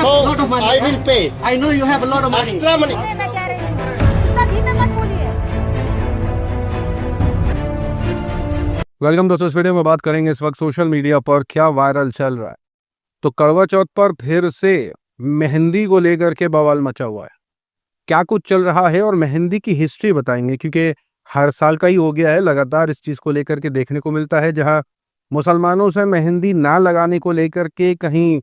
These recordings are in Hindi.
have So, a lot of money. I will pay. I know you have a lot of money. Extra money. मैं कह रही हूँ इतना धीमे मत बोलिए। वेलकम दोस्तों, इस वीडियो में बात करेंगे इस वक्त सोशल मीडिया पर क्या वायरल चल रहा है। तो करवा चौथ पर फिर से मेहंदी को लेकर के बवाल मचा हुआ है। क्या कुछ चल रहा है और मेहंदी की हिस्ट्री बताएंगे, क्योंकि हर साल का ही हो गया है, लगातार इस चीज़ को लेकर के देखने को मिलता है, जहां मुसलमानों से मेहंदी ना लगाने को लेकर के कहीं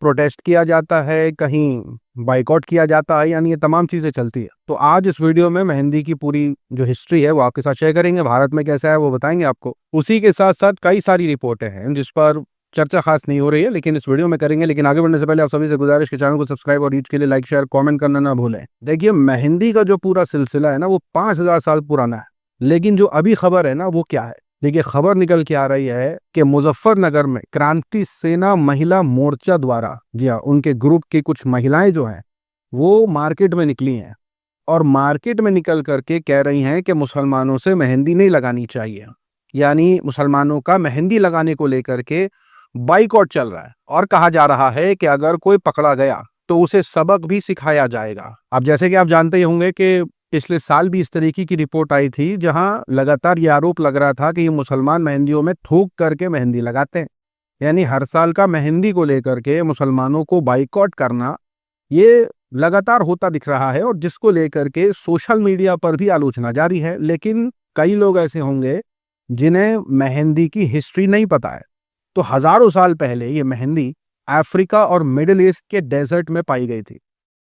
प्रोटेस्ट किया जाता है, कहीं बाइकआउट किया जाता है, यानी ये तमाम चीज़ें चलती है। तो आज इस वीडियो में मेहंदी की पूरी जो हिस्ट्री है वो आपके साथ शेयर करेंगे। भारत में कैसा है वो बताएंगे आपको। उसी के साथ साथ कई सारी रिपोर्टें हैं जिस पर चर्चा खास नहीं हो रही है, लेकिन इस वीडियो में करेंगे। लेकिन आगे बढ़ने से पहले आप सभी से गुजारिश के चैनल को सब्सक्राइब और रीच के लिए लाइक शेयर कमेंट करना ना भूलें। देखिए, मेहंदी का जो पूरा सिलसिला है ना वो 5000 साल पुराना है। लेकिन जो अभी खबर है ना वो क्या है, देखिए खबर निकल के आ रही है कि मुजफ्फरनगर में क्रांति सेना महिला मोर्चा द्वारा, जी हाँ, उनके ग्रुप की कुछ महिलाएं जो हैं वो मार्केट में निकली हैं और मार्केट में निकल करके कह रही हैं कि मुसलमानों से मेहंदी नहीं लगानी चाहिए, यानी मुसलमानों का मेहंदी लगाने को लेकर के बाइकआउट चल रहा है। और कहा जा रहा है कि अगर कोई पकड़ा गया तो उसे सबक भी सिखाया जाएगा। अब जैसे कि आप जानते ही होंगे कि पिछले साल भी इस तरीके की रिपोर्ट आई थी, जहां लगातार ये आरोप लग रहा था कि ये मुसलमान मेहंदियों में थूक करके मेहंदी लगाते हैं। यानी हर साल का मेहंदी को लेकर के मुसलमानों को बाइकआउट करना ये लगातार होता दिख रहा है, और जिसको लेकर के सोशल मीडिया पर भी आलोचना जारी है। लेकिन कई लोग ऐसे होंगे जिन्हें मेहंदी की हिस्ट्री नहीं पता है। तो हजारों साल पहले ये मेहंदी अफ्रीका और मिडिल ईस्ट के डेजर्ट में पाई गई थी।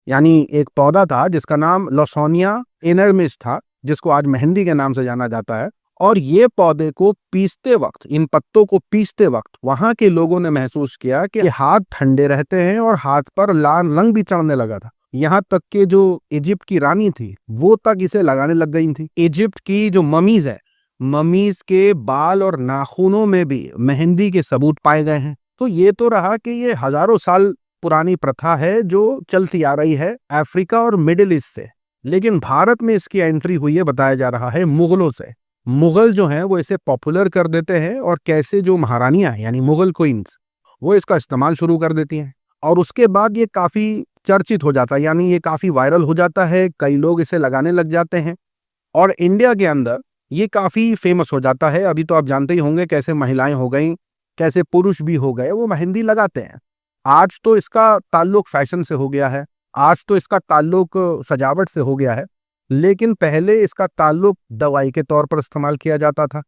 यानी एक पौधा था जिसका नाम लॉसोनिया इनरमिस था, जिसको आज मेहंदी के नाम से जाना जाता है। और ये पौधे को पीसते वक्त, इन पत्तों को पीसते वक्त वहां के लोगों ने महसूस किया कि हाथ ठंडे रहते हैं और हाथ पर लाल रंग भी चढ़ने लगा था। यहाँ तक कि जो इजिप्ट की रानी थी वो तक इसे लगाने लग गई थी। इजिप्ट की जो ममीज है, ममीज के बाल और नाखूनों में भी मेहंदी के सबूत पाए गए हैं। तो ये तो रहा कि ये हजारों साल पुरानी प्रथा है जो चलती आ रही है अफ्रीका और मिडिल ईस्ट से। लेकिन भारत में इसकी एंट्री हुई है, बताया जा रहा है, मुगलों से। मुगल जो हैं वो इसे पॉपुलर कर देते हैं और कैसे जो महारानियां हैं यानी मुगल क्वींस वो इसका इस्तेमाल शुरू कर देती हैं। और उसके बाद ये काफी चर्चित हो जाता है, यानी ये काफी वायरल हो जाता है, कई लोग इसे लगाने लग जाते हैं और इंडिया के अंदर ये काफी फेमस हो जाता है। अभी तो आप जानते ही होंगे कैसे महिलाएं हो गई, कैसे पुरुष भी हो गए, वो मेहंदी लगाते हैं। आज तो इसका ताल्लुक फैशन से हो गया है, आज तो इसका ताल्लुक सजावट से हो गया है। लेकिन पहले इसका ताल्लुक दवाई के तौर पर इस्तेमाल किया जाता था।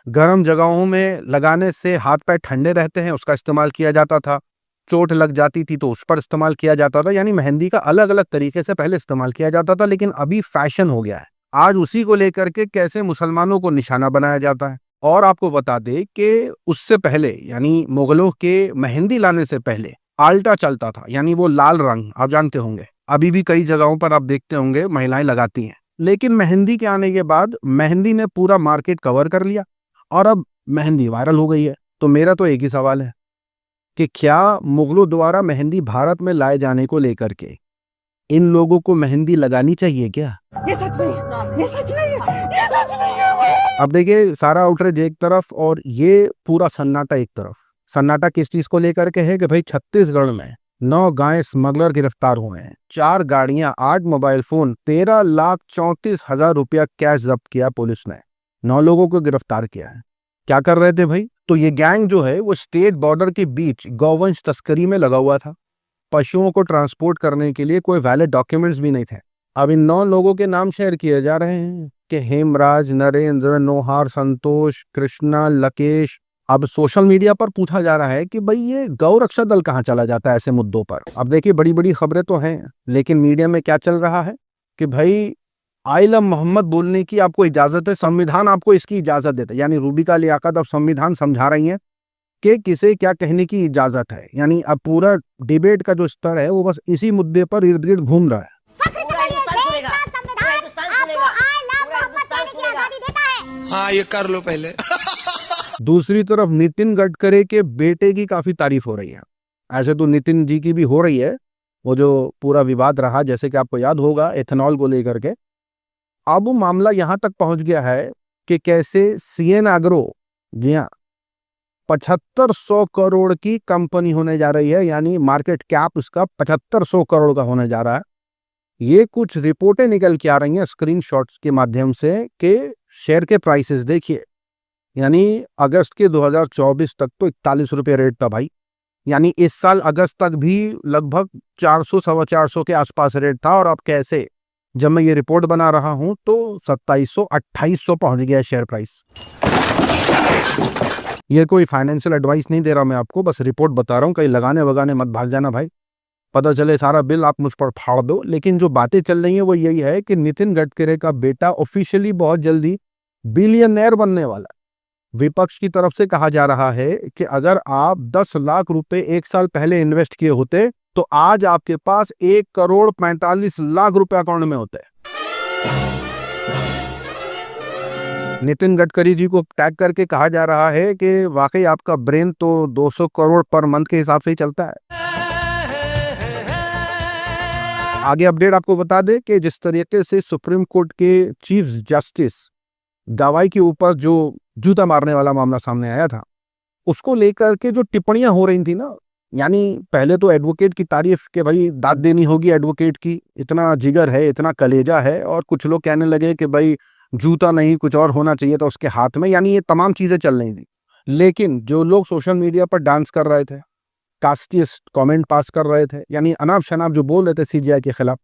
गर्म जगहों में लगाने से हाथ पैर ठंडे रहते हैं, उसका इस्तेमाल किया जाता था। चोट लग जाती थी तो उस पर इस्तेमाल किया जाता था। यानी मेहंदी का अलग अलग तरीके से पहले इस्तेमाल किया जाता था, लेकिन अभी फैशन हो गया है। आज उसी को लेकर के कैसे मुसलमानों को निशाना बनाया जाता है। और आपको बता दें कि उससे पहले, यानी मुगलों के मेहंदी लाने से पहले आल्टा चलता था, यानी वो लाल रंग आप जानते होंगे, अभी भी कई जगहों पर आप देखते होंगे महिलाएं लगाती हैं। लेकिन मेहंदी के आने के बाद मेहंदी ने पूरा मार्केट कवर कर लिया और अब मेहंदी वायरल हो गई है। तो मेरा तो एक ही सवाल है कि क्या मुगलों द्वारा मेहंदी भारत में लाए जाने को लेकर के इन लोगों को मेहंदी लगानी चाहिए क्या? ये सच नहीं, ये सच नहीं है, ये सच नहीं है। अब देखिए, सारा आउटरीच एक तरफ और ये पूरा सन्नाटा एक तरफ। सन्नाटा किस चीज को लेकर के है कि भाई छत्तीसगढ़ में 9 गाय स्मगलर गिरफ्तार हुए हैं, 4 गाड़ियां, 8 मोबाइल फोन, 13,34,000 रुपया कैश जब्त किया पुलिस ने। 9 लोगों को गिरफ्तार किया है। क्या कर रहे थे भाई? तो ये गैंग जो है वो स्टेट बॉर्डर के बीच गौवंश तस्करी में लगा हुआ था। पशुओं को ट्रांसपोर्ट करने के लिए कोई वैलिड डॉक्यूमेंट्स भी नहीं थे। अब इन 9 लोगों के नाम शेयर किए जा रहे हैं कि हेमराज, नरेंद्र, नोहार, संतोष, कृष्णा, लकेश। अब सोशल मीडिया पर पूछा जा रहा है कि भाई ये गौ रक्षा दल कहाँ चला जाता है ऐसे मुद्दों पर। अब देखिए, बड़ी बड़ी खबरें तो हैं, लेकिन मीडिया में क्या चल रहा है कि भाई आई लव मोहम्मद बोलने की आपको इजाजत है, संविधान आपको इसकी इजाजत देता है। यानी रूबिका लियाकत अब संविधान समझा रही है कि किसे क्या कहने की इजाजत है। यानी अब पूरा डिबेट का जो स्तर है वो बस इसी मुद्दे पर इर्द गिर्द घूम रहा है। हाँ, ये कर लो पहले। दूसरी तरफ नितिन गडकरी के बेटे की काफी तारीफ हो रही है। ऐसे तो नितिन जी की भी हो रही है, वो जो पूरा विवाद रहा, जैसे कि आपको याद होगा एथेनॉल को लेकर के। अब वो मामला यहां तक पहुंच गया है कि कैसे सीएन एग्रो, जी हाँ, 7500 करोड़ की कंपनी होने जा रही है, यानी मार्केट कैप उसका 7500 करोड़ का होने जा रहा है। ये कुछ रिपोर्टें निकल के आ रही हैं स्क्रीनशॉट्स के माध्यम से कि शेयर के प्राइसेस देखिए, यानी अगस्त के 2024 तक तो 41 रुपये रेट था भाई, यानी इस साल अगस्त तक भी लगभग 400 सवा 400 के आसपास रेट था, और अब कैसे जब मैं ये रिपोर्ट बना रहा हूं तो 2700 2800 पहुंच गया शेयर प्राइस। ये कोई फाइनेंशियल एडवाइस नहीं दे रहा मैं आपको, बस रिपोर्ट बता रहा हूं, कहीं लगाने वगाने मत भाग जाना भाई, पता चले सारा बिल आप मुझ पर फाड़ दो। लेकिन जो बातें चल रही हैं वो यही है कि नितिन गडकरी का बेटा ऑफिशियली बहुत जल्दी बिलियनर बनने वाला है। विपक्ष की तरफ से कहा जा रहा है कि अगर आप 10 लाख रुपए एक साल पहले इन्वेस्ट किए होते तो आज आपके पास 1 करोड़ 45 लाख रुपए अकाउंट में होते। नितिन गडकरी जी को टैग करके कहा जा रहा है कि वाकई आपका ब्रेन तो 200 करोड़ पर मंथ के हिसाब से ही चलता है। आगे अपडेट आपको बता दें कि जिस तरीके से सुप्रीम कोर्ट के चीफ जस्टिस गवाही के ऊपर जो जूता मारने वाला मामला सामने आया था, उसको लेकर के जो टिप्पणियां हो रही थी ना, यानी पहले तो एडवोकेट की तारीफ के भाई दाद देनी होगी, एडवोकेट की इतना जिगर है, इतना कलेजा है, और कुछ लोग कहने लगे कि भाई जूता नहीं कुछ और होना चाहिए था उसके हाथ में, यानी ये तमाम चीजें चल रही थी। लेकिन जो लोग सोशल मीडिया पर डांस कर रहे थे, कास्टिस्ट कमेंट पास कर रहे थे, यानी अनाप शनाप जो बोल रहे थे सीजीआई के खिलाफ,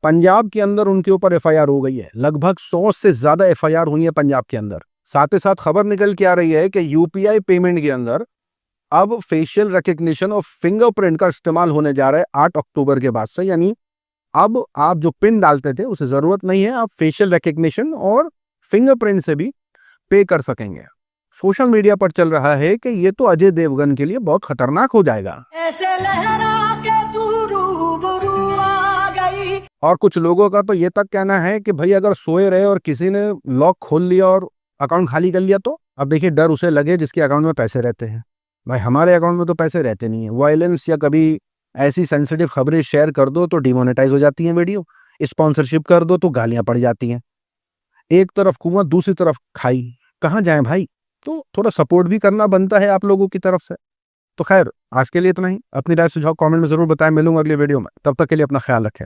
पंजाब के अंदर उनके ऊपर एफआईआर हो गई है। लगभग 100 से ज्यादा एफआईआर हुई है पंजाब के अंदर। साथ ही साथ खबर निकल के आ रही है कि यूपीआई पेमेंट के अंदर अब फेशियल रिकग्निशन और फिंगरप्रिंट का इस्तेमाल होने जा रहा है 8 अक्टूबर के बाद से, यानी अब आप जो पिन डालते थे उसे जरूरत नहीं है, आप फेशियल रिकग्निशन और फिंगरप्रिंट से भी पे कर सकेंगे। सोशल मीडिया पर चल रहा है कि ये तो अजय देवगन के लिए बहुत खतरनाक हो जाएगा। ऐसे लहरा के तू रूबरू आ गई। और कुछ लोगों का तो ये तक कहना है कि भाई अगर सोए रहे और किसी ने लॉक खोल लिया और अकाउंट खाली कर लिया तो अब देखिए डर उसे लगे जिसके अकाउंट में पैसे रहते हैं। भाई हमारे अकाउंट में तो पैसे रहते नहीं है। वायलेंस या कभी ऐसी सेंसिटिव खबरें शेयर कर दो तो डिमोनेटाइज हो जाती हैं वीडियो, स्पॉन्सरशिप कर दो तो गालियां पड़ जाती हैं। एक तरफ कुआं दूसरी तरफ खाई, कहाँ जाएं भाई? तो थोड़ा सपोर्ट भी करना बनता है आप लोगों की तरफ से। तो खैर आज के लिए इतना ही। अपनी राय सुझाव कमेंट में जरूर बताएं। मिलूंगा अगले वीडियो में, तब तक के लिए अपना ख्याल रखें।